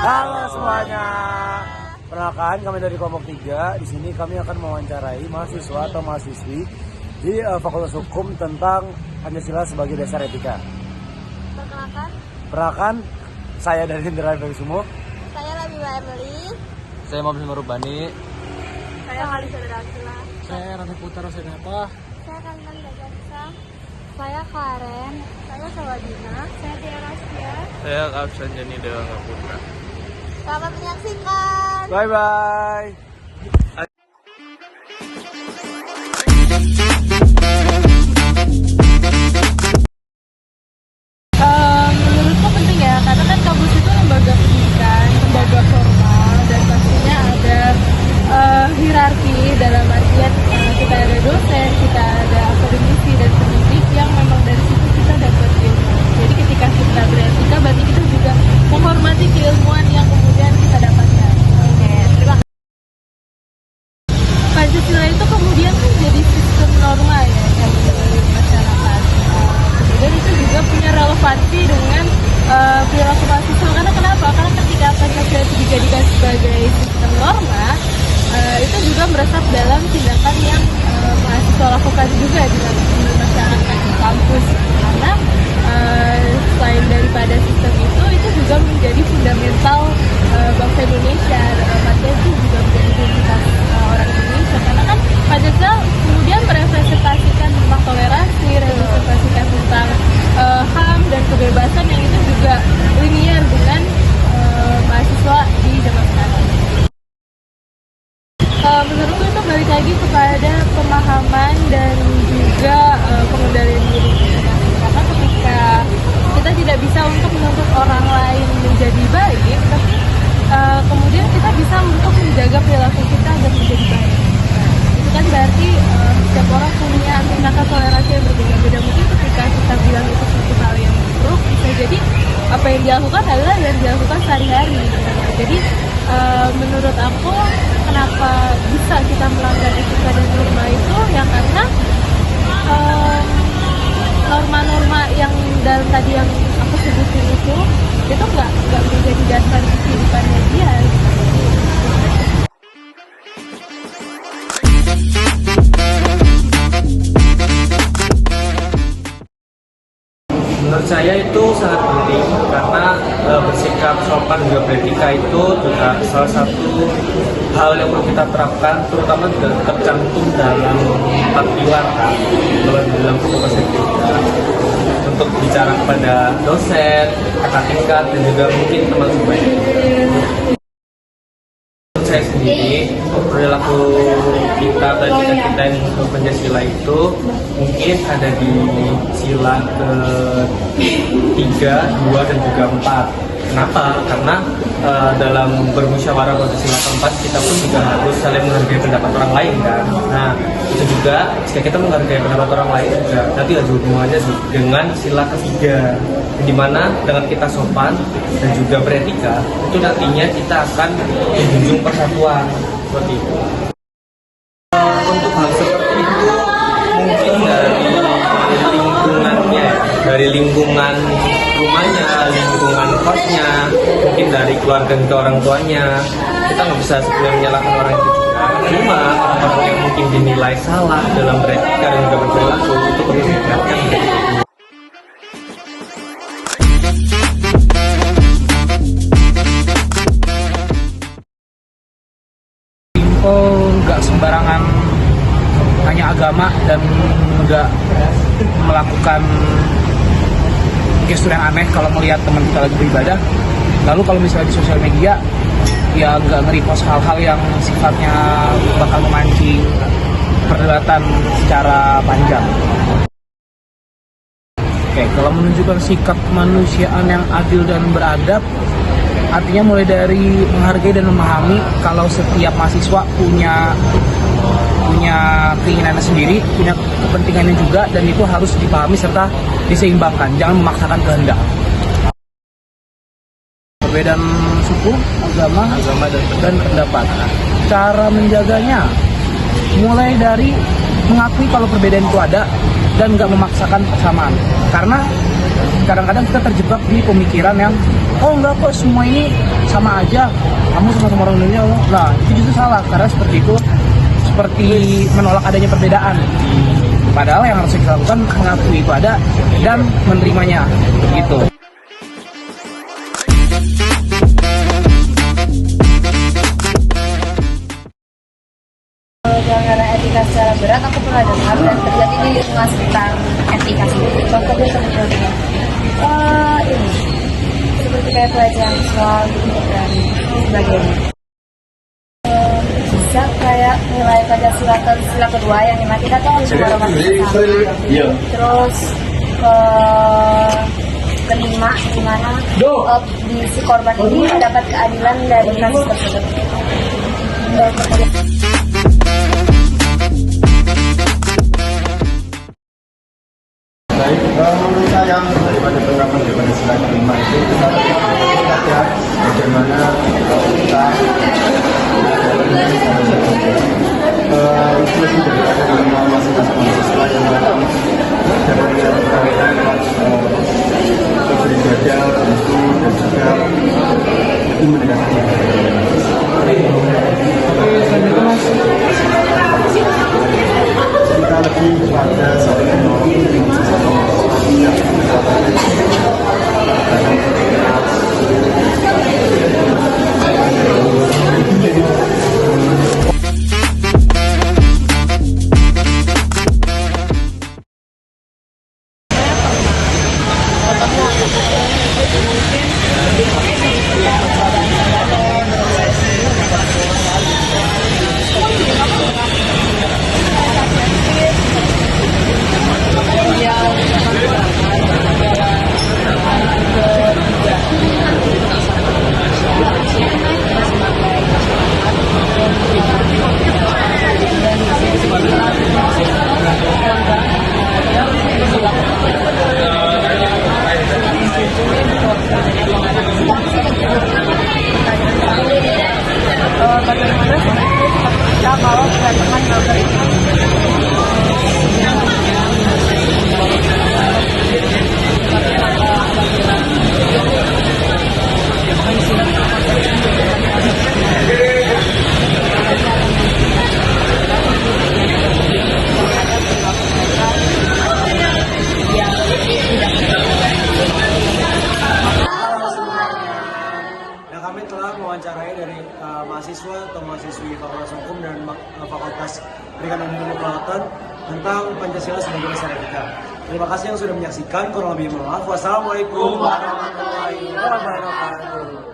Halo semuanya. Perkenalkan, kami dari kelompok 3. Di sini kami akan mewawancarai mahasiswa atau mahasiswi di Fakultas Hukum tentang Pancasila sebagai dasar etika. Perkenalkan, saya dari Indra Sumo. Saya Labibah Emily. Saya Mabes Marubani. Saya Kalisa Dadakila. Saya Rani Putra Senapa. Saya Kaliman Dajarsa. Saya Karen. Saya Sawadina. Saya Tia Rastia. Saya Kapsan Jani Dewa Putra. Selamat menyaksikan. Bye bye. Menurutku penting ya, karena kan kampus itu lembaga pendidikan, lembaga formal, dan pastinya ada hierarki dalam artian kita ada dosen, kita ada akademisi dan pendidik yang memang dari situ kita dapat ilmu. Jadi ketika kita beretika, berarti kita juga menghormati keilmuan yang kemudian kita dapatkan. Oke, terima kasih. Pancasila itu kemudian kan jadi sistem norma ya yang di masyarakat. Kemudian itu juga punya relevansi dengan perilaku mahasiswa. Karena kenapa? Karena ketika Pancasila itu dijadikan sebagai sistem norma, itu juga meresap dalam tindakan yang mahasiswa lakukan juga di masyarakat di kampus. Karena selain daripada sistem itu juga menjadi fundamental bangsa Indonesia. Dalam artian itu juga menjadi identitas orang Indonesia. Karena kan Pancasila kemudian merepresentasikan tentang toleransi, merepresentasikan tentang HAM dan kebebasan yang itu juga linear dengan mahasiswa di zaman sekarang. Menurutku itu balik lagi kepada pemahaman dan juga pengendalian diri. Karena ketika kita tidak bisa untuk menuntut orang lain menjadi baik, tapi kemudian kita bisa untuk menjaga perilaku kita agar menjadi baik. Itu kan berarti setiap orang punya tingkatan toleransi yang berbeda-beda. Mungkin ketika kita bilang itu suatu hal yang buruk, bisa jadi apa yang dilakukan adalah yang dilakukan sehari-hari. Jadi menurut aku kenapa bisa kita melanggar etika dan norma itu ya karena norma-norma yang dalam tadi yang aku sebutin itu nggak menjadi dasar kehidupannya dia. Menurut saya itu sangat penting karena bersikap sopan juga beretika itu juga salah satu hal yang perlu kita terapkan, terutama juga tercantum dalam 4 pilar kan, kalau dalam Fakultas Etika, untuk bicara kepada dosen, kakak tingkat dan juga mungkin teman sebaya. Saya sendiri perilaku kita yang untuk Pancasila itu mungkin ada di sila ke-3, 2, dan juga 4. Kenapa? Karena dalam bermusyawarah pada sila ke-4 kita pun juga harus saling menghargai pendapat orang lain kan. Nah itu juga jika kita menghargai pendapat orang lain juga nanti ada hubungannya dengan sila ke-3, di mana dengan kita sopan dan juga beretika itu nantinya kita akan menjunjung persatuan seperti itu. Untuk hal seperti itu mungkin dari lingkungan rumahnya, lingkungan kosnya, mungkin dari keluarga ke orang tuanya. Kita nggak bisa sebenarnya menyalahkan orang itu juga. Cuma orang yang mungkin dinilai salah dalam beretika dan juga berperilaku itu perlu diperhatikan. Nggak sembarangan hanya agama dan nggak melakukan gestur yang aneh kalau melihat teman kita lagi beribadah. Lalu kalau misalnya di sosial media ya nggak nge-repost hal-hal yang sifatnya bakal memancing perdebatan secara panjang. Oke, kalau menunjukkan sikap kemanusiaan yang adil dan beradab, artinya mulai dari menghargai dan memahami kalau setiap mahasiswa punya keinginannya sendiri, punya kepentingannya juga, dan itu harus dipahami serta diseimbangkan, jangan memaksakan kehendak. Perbedaan suku, agama dan pendapat. Cara menjaganya mulai dari mengakui kalau perbedaan itu ada dan nggak memaksakan persamaan. Karena kadang-kadang kita terjebak di pemikiran yang oh enggak kok semua ini sama aja, kamu sama-sama orang Indonesia. Nah itu justru salah, karena seperti itu seperti menolak adanya perbedaan. Padahal yang harus kita lakukan mengakui itu ada dan menerimanya gitu. Pelanggaran etika secara berat aku pernah dengar dan terjadi di lingkungan sekitar etika sendiri. Contohnya seperti ini, seperti kayak pelecehan seksual gitu dan sebagainya. Bisa kayak nilai Pancasila sila kedua yang dimana kita tuh harus menghormati sesama. Terus kelima gimana di si korban ini mendapat keadilan dari kasus tersebut. Baik, menurut saya daripada penerapan daripada sila kelima itu kita lihat ya bagaimana kita inklusi daripada masing-masing mahasiswa yang datang dapat berkaitan beribadah, tentu dan juga itu mendekati kita lebih kepada saling menolong sesama. Bagaimana kita kalau kedatangan Kami telah mewawancarai dari mahasiswa atau mahasiswi Fakultas Hukum dan Fakultas Perikanan dan Kelautan tentang Pancasila sebagai dasar etika. Terima kasih yang sudah menyaksikan. Kurang lebih mohon maaf. Wassalamualaikum warahmatullahi wabarakatuh.